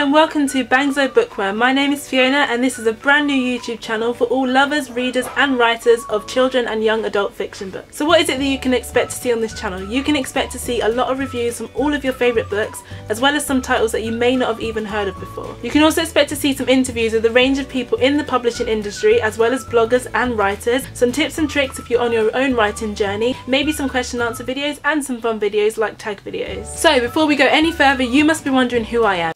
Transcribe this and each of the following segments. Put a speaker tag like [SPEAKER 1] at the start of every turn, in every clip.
[SPEAKER 1] and welcome to Bangzo Bookworm. My name is Fiona and this is a brand new YouTube channel for all lovers, readers and writers of children and young adult fiction books. So what is it that you can expect to see on this channel? You can expect to see a lot of reviews from all of your favourite books, as well as some titles that you may not have even heard of before. You can also expect to see some interviews with a range of people in the publishing industry, as well as bloggers and writers, some tips and tricks if you're on your own writing journey, maybe some question and answer videos and some fun videos like tag videos. So before we go any further, you must be wondering who I am.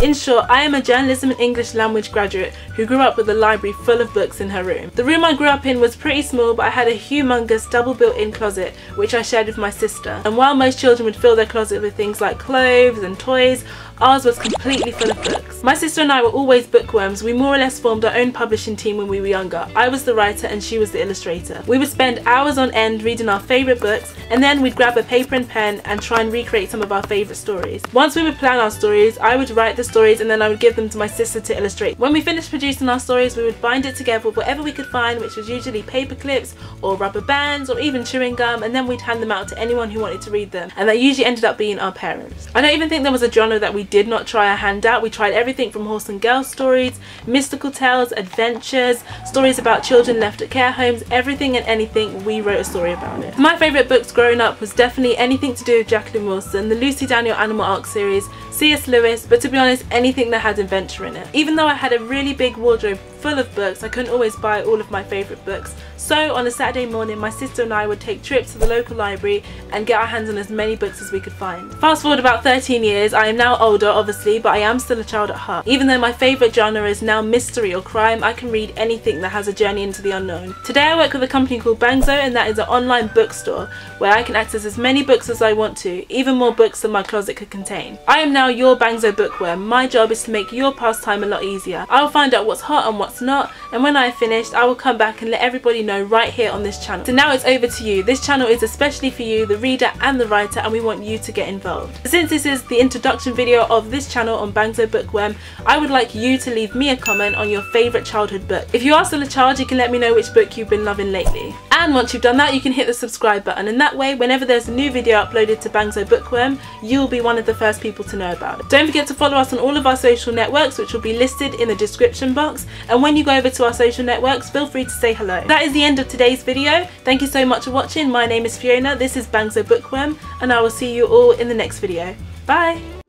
[SPEAKER 1] In short, I am a journalism and English language graduate who grew up with a library full of books in her room. The room I grew up in was pretty small, but I had a humongous double built-in closet which I shared with my sister. And while most children would fill their closet with things like clothes and toys, ours was completely full of books. My sister and I were always bookworms. We more or less formed our own publishing team when we were younger. I was the writer and she was the illustrator. We would spend hours on end reading our favourite books, and then we'd grab a paper and pen and try and recreate some of our favourite stories. Once we would plan our stories, I would write the stories and then I would give them to my sister to illustrate. When we finished producing our stories, we would bind it together with whatever we could find, which was usually paper clips or rubber bands or even chewing gum, and then we'd hand them out to anyone who wanted to read them, and that usually ended up being our parents. I don't even think there was a genre that we did not try our hand at. We tried everything from horse and girl stories, mystical tales, adventures, stories about children left at care homes, everything and anything, we wrote a story about it. My favourite books growing up was definitely anything to do with Jacqueline Wilson, the Lucy Daniel Animal Arc series, C.S. Lewis, but to be honest, anything that had adventure in it. Even though I had a really big wardrobe full of books, I couldn't always buy all of my favourite books. So on a Saturday morning, my sister and I would take trips to the local library and get our hands on as many books as we could find. Fast forward about 13 years, I am now older obviously, but I am still a child at heart. Even though my favourite genre is now mystery or crime, I can read anything that has a journey into the unknown. Today I work with a company called Bangzo, and that is an online bookstore where I can access as many books as I want to, even more books than my closet could contain. I am now your Bangzo Bookworm. My job is to make your pastime a lot easier. I will find out what's hot and what's not, and when I have finished, I will come back and let everybody know right here on this channel. So now it's over to you. This channel is especially for you, the reader and the writer, and we want you to get involved. Since this is the introduction video of this channel on Bangzo Bookworm, I would like you to leave me a comment on your favourite childhood book. If you are still a child, you can let me know which book you've been loving lately. And once you've done that, you can hit the subscribe button, and that way, whenever there's a new video uploaded to Bangzo Bookworm, you'll be one of the first people to know about it. Don't forget to follow us on all of our social networks, which will be listed in the description box, and when you go over to our social networks, feel free to say hello. That is the end of today's video. Thank you so much for watching. My name is Fiona, this is Bangzo Bookworm, and I will see you all in the next video. Bye!